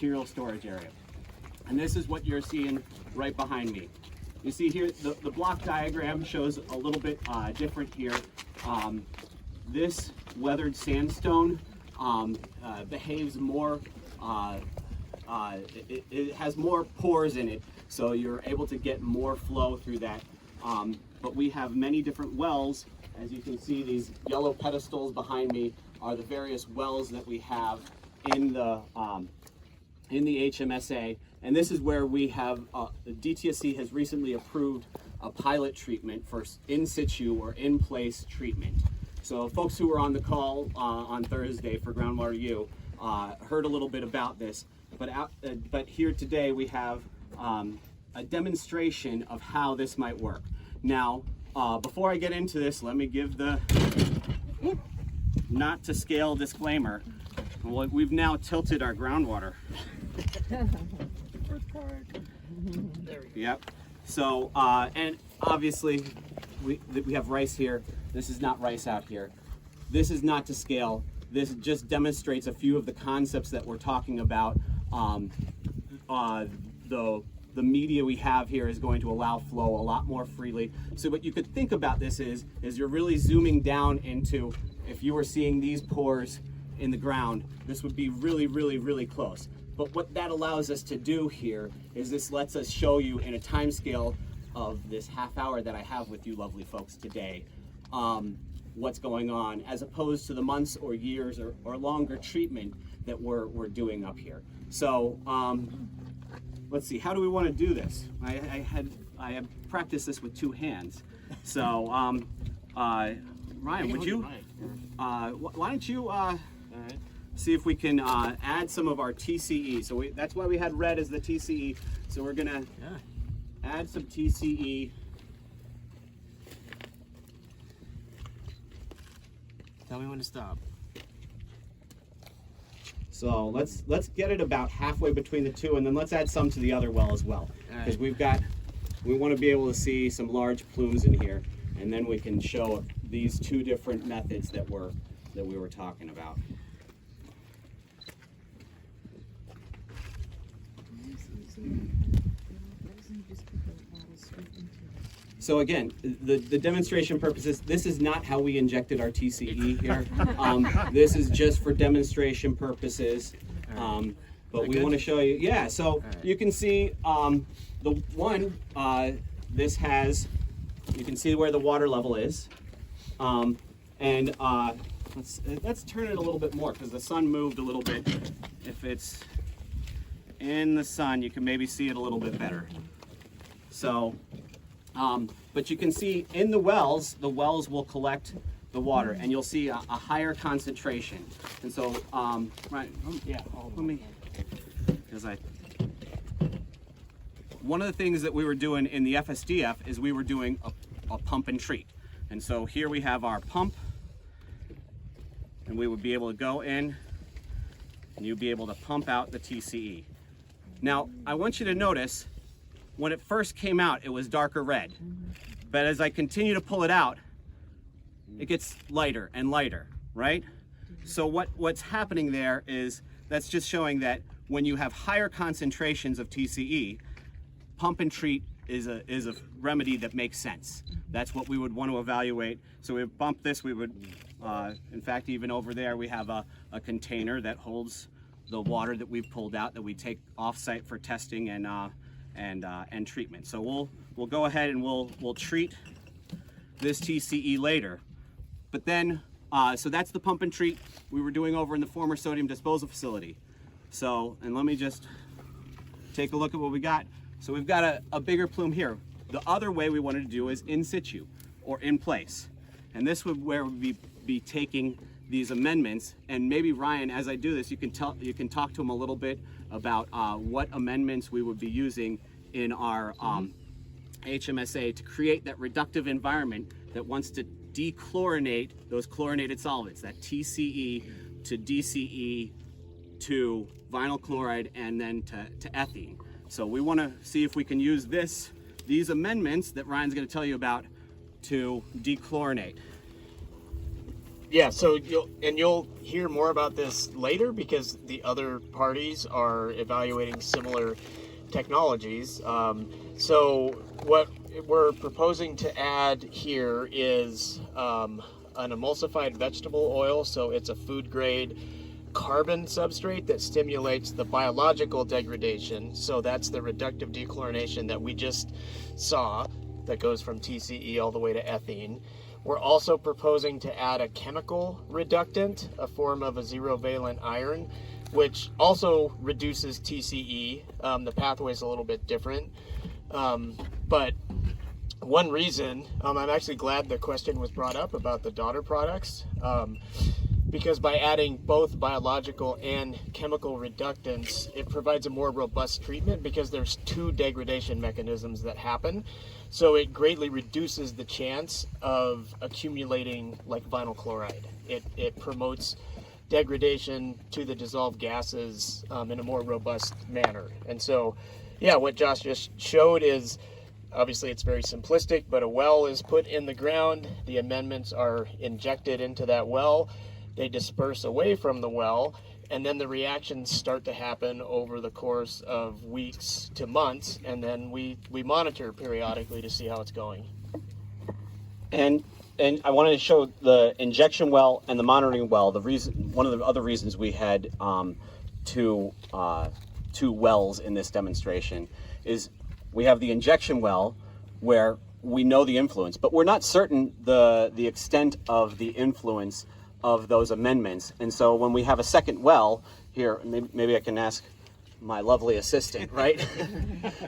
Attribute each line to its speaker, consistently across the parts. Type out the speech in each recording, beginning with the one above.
Speaker 1: Materials Storage Area. And this is what you're seeing right behind me. You see here, the block diagram shows a little bit different here. This weathered sandstone behaves more, it has more pores in it, so you're able to get more flow through that. But we have many different wells. As you can see, these yellow pedestals behind me are the various wells that we have in the HMSA. And this is where we have, the DTSC has recently approved a pilot treatment for in-situ or in-place treatment. So folks who were on the call on Thursday for Groundwater U heard a little bit about this, but here today we have a demonstration of how this might work. Now, before I get into this, let me give the not to scale disclaimer. Well, we've now tilted our groundwater.
Speaker 2: First part. There we go.
Speaker 1: Yep. So, and obviously we have rice here. This is not rice out here. This is not to scale. This just demonstrates a few of the concepts that we're talking about. The media we have here is going to allow flow a lot more freely. So what you could think about this is you're really zooming down into, if you were seeing these pores in the ground, this would be really, really, really close. But what that allows us to do here is this lets us show you in a time scale of this half hour that I have with you lovely folks today, what's going on, as opposed to the months or years or longer treatment that we're doing up here. So let's see, how do we want to do this? I have practiced this with two hands. So Ryan, would you, why don't you see if we can add some of our TCE. So that's why we had red as the TCE. So we're gonna add some TCE.
Speaker 2: Tell me when to stop.
Speaker 1: So let's get it about halfway between the two, and then let's add some to the other well as well, because we want to be able to see some large plumes in here, and then we can show these two different methods that we were talking about. So again, the demonstration purposes, this is not how we injected our TCE here. This is just for demonstration purposes. But we want to show you, yeah, so you can see the one, this has, you can see where the water level is. And let's turn it a little bit more because the sun moved a little bit. If it's in the sun, you can maybe see it a little bit better. So, but you can see in the wells will collect the water, and you'll see a higher concentration. And so, right, yeah, let me, because one of the things that we were doing in the FSDF is we were doing a pump and treat. And so here we have our pump, and we would be able to go in, and you'd be able to pump out the TCE. Now, I want you to notice, when it first came out, it was darker red. But as I continue to pull it out, it gets lighter and lighter, right? So what's happening there is, that's just showing that when you have higher concentrations of TCE, pump and treat is a remedy that makes sense. That's what we would want to evaluate. So we bump this, we would, in fact, even over there, we have a container that holds the water that we've pulled out that we take off-site for testing and treatment. So we'll go ahead and we'll treat this TCE later. But then, so that's the pump and treat we were doing over in the former sodium disposal facility. So, and let me just take a look at what we got. So we've got a bigger plume here. The other way we wanted to do is in situ or in place. And this would where we'd be taking these amendments, and maybe Ryan, as I do this, you can talk to him a little bit about what amendments we would be using in our HMSA to create that reductive environment that wants to dechlorinate those chlorinated solvents, that TCE to DCE to vinyl chloride and then to ethene. So we want to see if we can use these amendments that Ryan's going to tell you about to dechlorinate.
Speaker 3: Yeah, so you'll hear more about this later because the other parties are evaluating similar technologies. So what we're proposing to add here is an emulsified vegetable oil. So it's a food grade carbon substrate that stimulates the biological degradation. So that's the reductive dechlorination that we just saw that goes from TCE all the way to ethene. We're also proposing to add a chemical reductant, a form of a zero valent iron, which also reduces TCE. The pathway is a little bit different. But one reason, I'm actually glad the question was brought up about the daughter products, because by adding both biological and chemical reductants, it provides a more robust treatment because there's two degradation mechanisms that happen. So it greatly reduces the chance of accumulating like vinyl chloride. It promotes degradation to the dissolved gases in a more robust manner. And so, yeah, what Josh just showed is, obviously it's very simplistic, but a well is put in the ground, the amendments are injected into that well, they disperse away from the well, and then the reactions start to happen over the course of weeks to months, and then we monitor periodically to see how it's going.
Speaker 1: And I wanted to show the injection well and the monitoring well. One of the other reasons we had two wells in this demonstration is we have the injection well where we know the influence, but we're not certain the extent of the influence of those amendments. And so when we have a second well here, maybe I can ask my lovely assistant, right,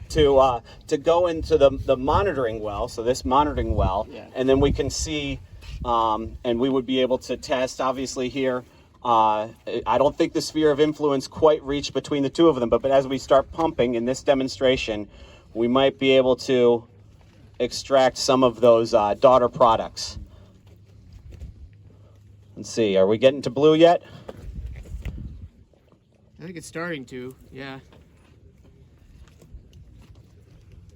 Speaker 1: to go into the monitoring well, so this monitoring well, yeah. And then we can see, and we would be able to test, obviously here, I don't think the sphere of influence quite reached between the two of them, but as we start pumping in this demonstration, we might be able to extract some of those daughter products. Let's see, are we getting to blue yet?
Speaker 3: I think it's starting to, yeah.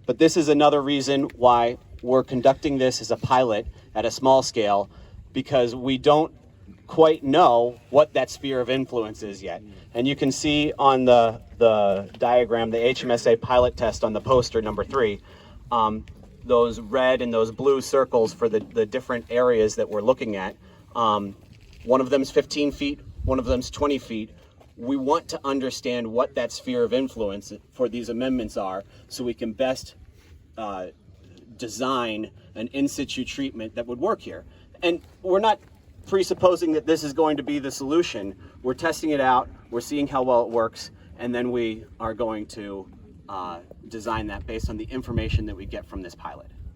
Speaker 1: But this is another reason why we're conducting this as a pilot at a small scale, because we don't quite know what that sphere of influence is yet. And you can see on the diagram, the HMSA pilot test on the poster number 3, those red and those blue circles for the different areas that we're looking at. One of them is 15 feet, one of them is 20 feet. We want to understand what that sphere of influence for these amendments are so we can best design an in-situ treatment that would work here. And we're not presupposing that this is going to be the solution. We're testing it out, we're seeing how well it works, and then we are going to design that based on the information that we get from this pilot.